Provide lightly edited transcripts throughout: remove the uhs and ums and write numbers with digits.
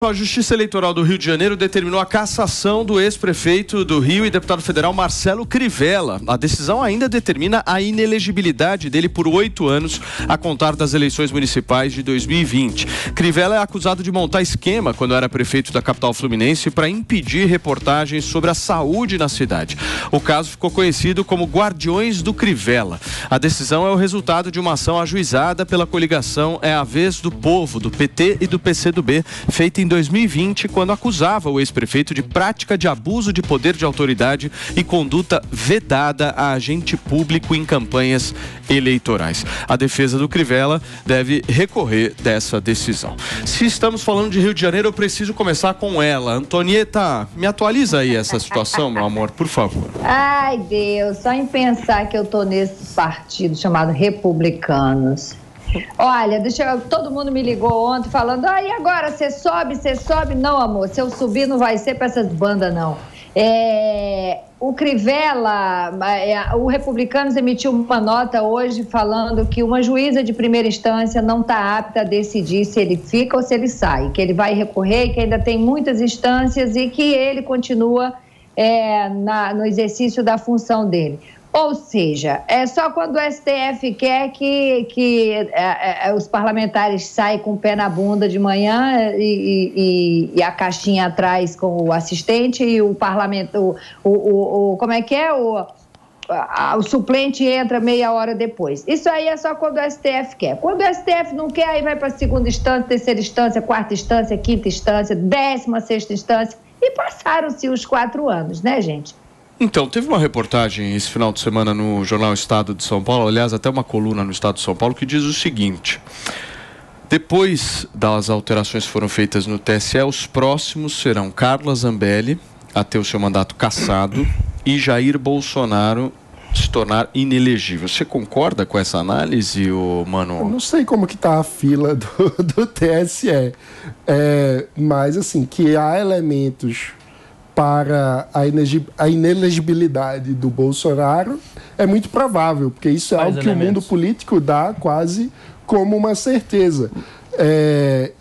A Justiça Eleitoral do Rio de Janeiro determinou a cassação do ex-prefeito do Rio e deputado federal Marcelo Crivella. A decisão ainda determina a inelegibilidade dele por 8 anos a contar das eleições municipais de 2020. Crivella é acusado de montar esquema quando era prefeito da capital fluminense para impedir reportagens sobre a saúde na cidade. O caso ficou conhecido como Guardiões do Crivella. A decisão é o resultado de uma ação ajuizada pela coligação É a Vez do Povo, do PT e do PCdoB, feita em 2020, quando acusava o ex-prefeito de prática de abuso de poder de autoridade e conduta vedada a agente público em campanhas eleitorais. A defesa do Crivella deve recorrer dessa decisão. Se estamos falando de Rio de Janeiro, eu preciso começar com ela. Antonieta, me atualiza aí essa situação, meu amor, por favor. Ai, Deus, só em pensar que eu tô nesse partido chamado Republicanos. Olha, todo mundo me ligou ontem falando, e agora, você sobe? Não, amor, se eu subir não vai ser para essas bandas, não. O Crivella, o Republicanos emitiu uma nota hoje falando que uma juíza de primeira instância não está apta a decidir se ele fica ou se ele sai, que ele vai recorrer, que ainda tem muitas instâncias e que ele continua no exercício da função dele. Ou seja, é só quando o STF quer que os parlamentares saem com o pé na bunda de manhã e a caixinha atrás com o assistente e o parlamento, como é que é? O suplente entra meia hora depois. Isso aí é só quando o STF quer. Quando o STF não quer, aí vai para a segunda instância, terceira instância, quarta instância, quinta instância, 16ª instância e passaram-se os 4 anos, né, gente? Então, teve uma reportagem esse final de semana no jornal Estado de São Paulo, aliás, até uma coluna no Estado de São Paulo, que diz o seguinte: depois das alterações que foram feitas no TSE, os próximos serão Carla Zambelli, a ter o seu mandato cassado, e Jair Bolsonaro se tornar inelegível. Você concorda com essa análise, Mano? Eu não sei como que tá a fila do TSE, mas assim, que há elementos para a inelegibilidade do Bolsonaro é muito provável, porque isso é algo que o mundo político dá quase como uma certeza.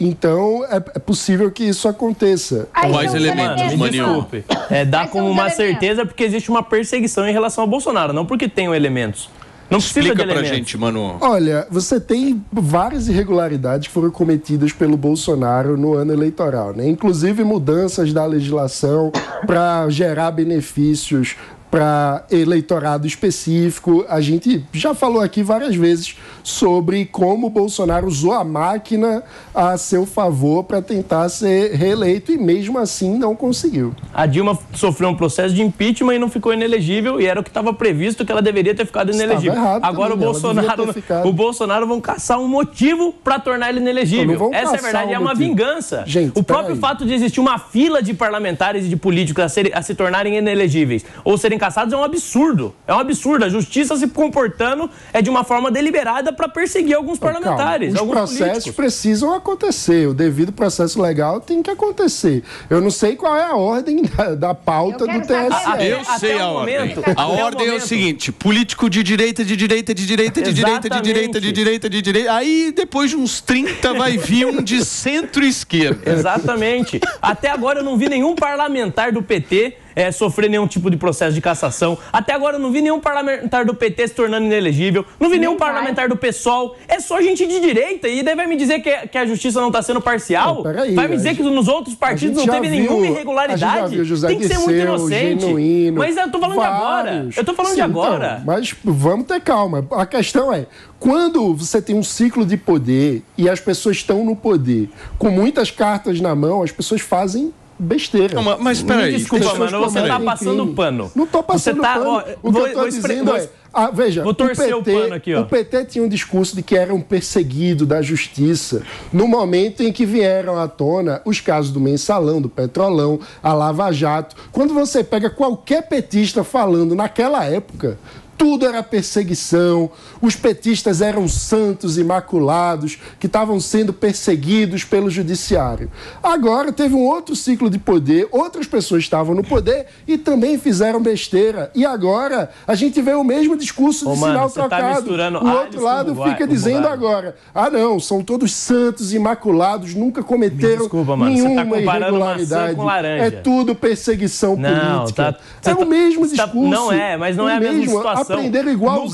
Então, é possível que isso aconteça. Quais elementos, Maninho? Desculpe. Dá como uma certeza porque existe uma perseguição em relação ao Bolsonaro, não porque tenham elementos. Não precisa Explica de elementos. pra gente, Manu. Olha, você tem várias irregularidades que foram cometidas pelo Bolsonaro no ano eleitoral, né? Inclusive mudanças da legislação para gerar benefícios para eleitorado específico. A gente já falou aqui várias vezes sobre como o Bolsonaro usou a máquina a seu favor para tentar ser reeleito e mesmo assim não conseguiu. A Dilma sofreu um processo de impeachment e não ficou inelegível, e era o que estava previsto, que ela deveria ter ficado inelegível. Agora o Bolsonaro vão caçar um motivo para tornar ele inelegível. Essa é a verdade, é uma vingança. Gente, o próprio fato de existir uma fila de parlamentares e de políticos a se tornarem inelegíveis ou serem caçados é um absurdo. É um absurdo. A justiça se comportando de uma forma deliberada para perseguir alguns parlamentares. Os processos precisam acontecer. O devido processo legal tem que acontecer. Eu não sei qual é a ordem da pauta do TSE. Eu sei a ordem. A ordem é o seguinte: político de direita. Aí depois de uns 30 vai vir um de centro-esquerda. Exatamente. Até agora eu não vi nenhum parlamentar do PT sofrer nenhum tipo de processo de cassação. Até agora eu não vi nenhum parlamentar do PT se tornando inelegível. Não vi nenhum parlamentar do PSOL. É só gente de direita. E daí vai me dizer que a justiça não está sendo parcial? Vai me dizer que nos outros partidos não teve nenhuma irregularidade? Tem que ser muito inocente. Genuíno, mas eu tô falando de agora. Eu tô falando de agora. Então, mas vamos ter calma. A questão é, quando você tem um ciclo de poder e as pessoas estão no poder com muitas cartas na mão, as pessoas fazem besteira. Não, mas peraí. Desculpa, mano, você tá passando pano. Não tô passando pano. O que eu tô dizendo veja, vou torcer o pano aqui, ó. O PT tinha um discurso de que era um perseguido da justiça no momento em que vieram à tona os casos do Mensalão, do Petrolão, a Lava Jato. Quando você pega qualquer petista falando naquela época, tudo era perseguição, os petistas eram santos imaculados que estavam sendo perseguidos pelo judiciário. Agora teve um outro ciclo de poder, outras pessoas estavam no poder e também fizeram besteira. E agora a gente vê o mesmo discurso de sinal trocado. O outro lado fica dizendo agora, não, são todos santos imaculados, nunca cometeram nenhuma irregularidade. É tudo perseguição política. É o mesmo discurso. Não é, mas não é a mesma situação. Aprenderam igualzinho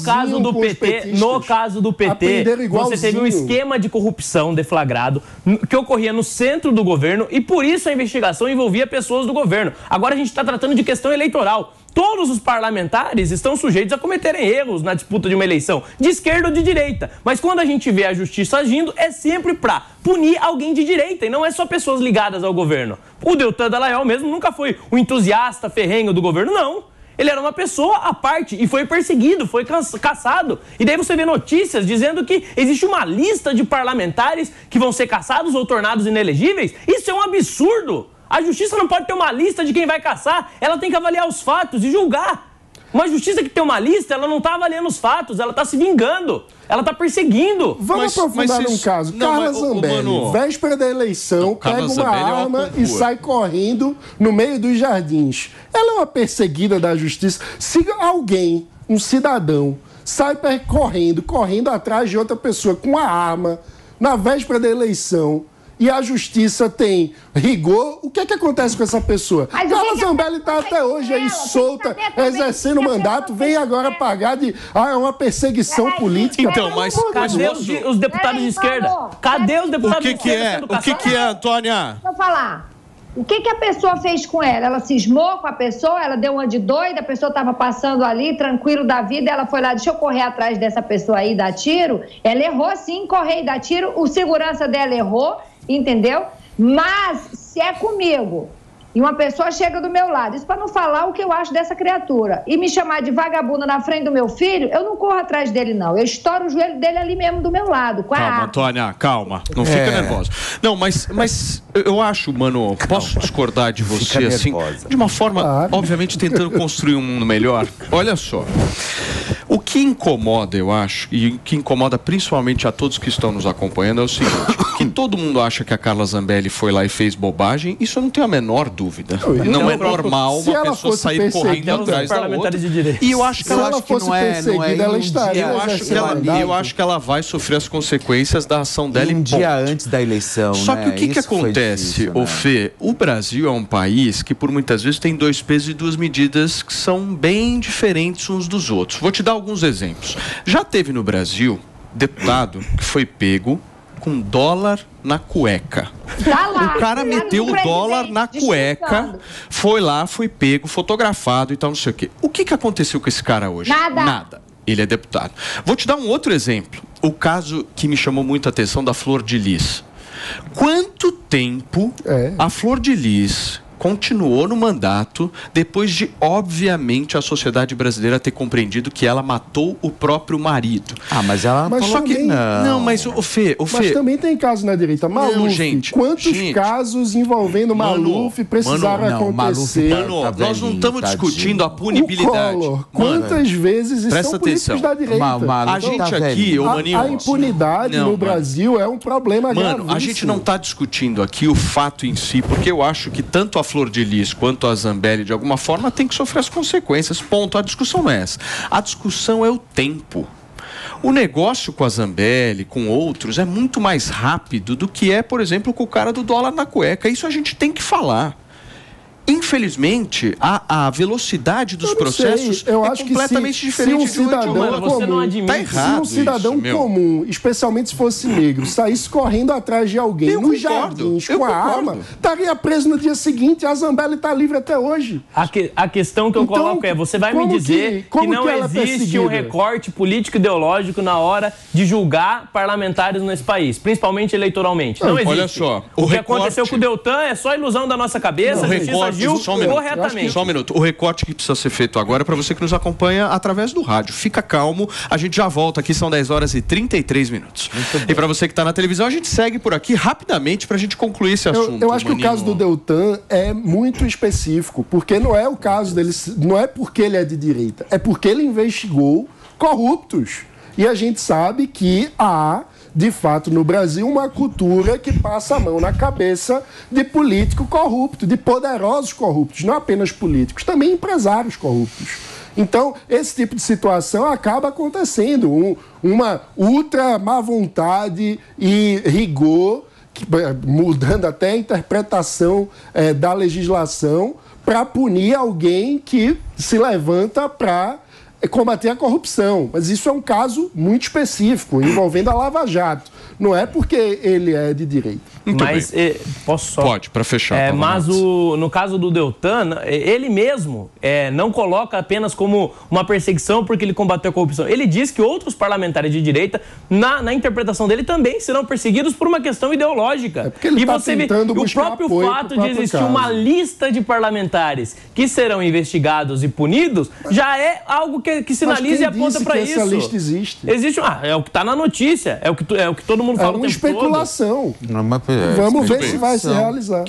no caso do PT, você teve um esquema de corrupção deflagrado que ocorria no centro do governo e por isso a investigação envolvia pessoas do governo. Agora a gente está tratando de questão eleitoral. Todos os parlamentares estão sujeitos a cometerem erros na disputa de uma eleição, de esquerda ou de direita. Mas quando a gente vê a justiça agindo, é sempre para punir alguém de direita e não é só pessoas ligadas ao governo. O Deltan Dallagnol mesmo nunca foi um entusiasta ferrenho do governo, não. Ele era uma pessoa à parte e foi perseguido, foi caçado. E daí você vê notícias dizendo que existe uma lista de parlamentares que vão ser caçados ou tornados inelegíveis. Isso é um absurdo. A justiça não pode ter uma lista de quem vai caçar, ela tem que avaliar os fatos e julgar. Uma justiça que tem uma lista, ela não está avaliando os fatos, ela está se vingando, ela está perseguindo. Vamos aprofundar num caso. Carla Zambelli, véspera da eleição, pega uma arma e sai correndo no meio dos jardins. Ela é uma perseguida da justiça. Se alguém, um cidadão, sai correndo atrás de outra pessoa com uma arma na véspera da eleição, e a justiça tem rigor, o que é que acontece com essa pessoa? Carla Zambelli está até hoje aí solta, exercendo o mandato, vem agora pagar de é uma perseguição política. Então, mas cadê os deputados de esquerda? Cadê os deputados de esquerda? O que é, Antônia? Vou falar. O que a pessoa fez com ela? Ela cismou com a pessoa, ela deu uma de doida, a pessoa estava passando ali, tranquilo da vida, ela foi lá, deixa eu correr atrás dessa pessoa aí e dar tiro. Ela errou sim, correr e dar tiro, o segurança dela errou, entendeu? Mas se é comigo e uma pessoa chega do meu lado, isso para não falar o que eu acho dessa criatura, e me chamar de vagabunda na frente do meu filho, eu não corro atrás dele, não. Eu estouro o joelho dele ali mesmo do meu lado. Calma, Antônia, calma. Não fica nervosa. Não, mas eu acho, mano, posso discordar de você, assim, de uma forma, obviamente, tentando construir um mundo melhor. Olha só. O que incomoda, eu acho, e o que incomoda principalmente a todos que estão nos acompanhando é o seguinte, que todo mundo acha que a Carla Zambelli foi lá e fez bobagem, isso eu não tenho a menor dúvida. Não é normal uma pessoa sair correndo atrás da outra. E eu acho que ela fosse perseguida, ela estaria. Eu acho que ela vai sofrer as consequências da ação dela um dia antes da eleição. Só que o que acontece, ô Fê? O Brasil é um país que por muitas vezes tem dois pesos e duas medidas que são bem diferentes uns dos outros. Vou te dar alguns exemplos. Já teve no Brasil deputado que foi pego com dólar na cueca. O cara meteu o dólar na cueca, foi lá, foi pego, fotografado e tal, não sei o quê. O que aconteceu com esse cara hoje? Nada. Ele é deputado. Vou te dar um outro exemplo. O caso que me chamou muita atenção da Flor de Lis. Quanto tempo a Flor de Lis continuou no mandato depois de, obviamente, a sociedade brasileira ter compreendido que ela matou o próprio marido? Mas ela falou que não. Mas o Fê... Mas também tem caso na direita. Maluf, quantos casos envolvendo Maluf precisaram acontecer? Nós não estamos discutindo a punibilidade. Quantas vezes estão políticos da direita? A gente aqui, a impunidade no Brasil é um problema gravíssimo. A gente não está discutindo aqui o fato em si, porque eu acho que tanto a Flor de Lis quanto a Zambelli, de alguma forma, tem que sofrer as consequências. Ponto. A discussão não é essa. A discussão é o tempo. O negócio com a Zambelli, com outros, é muito mais rápido do que é, por exemplo, com o cara do dólar na cueca. Isso a gente tem que falar. Infelizmente, a velocidade dos processos é completamente diferente de um cidadão comum. Tá errado. Se um cidadão comum, especialmente se fosse negro, saísse correndo atrás de alguém nos jardins com a arma, estaria preso no dia seguinte. A Zambelli está livre até hoje. A questão que eu coloco é, você vai me dizer que não existe um recorte político-ideológico na hora de julgar parlamentares nesse país, principalmente eleitoralmente. Não existe. Olha só. O que aconteceu com o Deltan é só ilusão da nossa cabeça, a justiça agiu Só um minuto. corretamente. Só um minuto. O recorte que precisa ser feito agora é para você que nos acompanha através do rádio. Fica calmo, a gente já volta aqui, são 10 horas e 33 minutos. E para você que está na televisão, a gente segue por aqui rapidamente para a gente concluir esse assunto. Eu acho que o caso do Deltan é muito específico, porque não é o caso dele, não é porque ele é de direita, é porque ele investigou corruptos. E a gente sabe que há, de fato, no Brasil, uma cultura que passa a mão na cabeça de político corrupto, de poderosos corruptos, não apenas políticos, também empresários corruptos. Então, esse tipo de situação acaba acontecendo, uma ultra má vontade e rigor, mudando até a interpretação da legislação, para punir alguém que se levanta para combater a corrupção. Mas isso é um caso muito específico, envolvendo a Lava Jato. Não é porque ele é de direita. Mas posso só... Pode, para fechar. Mas no caso do Deltan, ele mesmo não coloca apenas como uma perseguição porque ele combateu a corrupção. Ele diz que outros parlamentares de direita, na interpretação dele, também serão perseguidos por uma questão ideológica. É porque ele está tentando buscar o próprio fato de existir uma lista de parlamentares que serão investigados e punidos já é algo que sinaliza e aponta para isso. Essa lista existe? Existe, é o que está na notícia, é o que todo mundo fala o tempo todo. É uma especulação. Vamos ver se vai se realizar.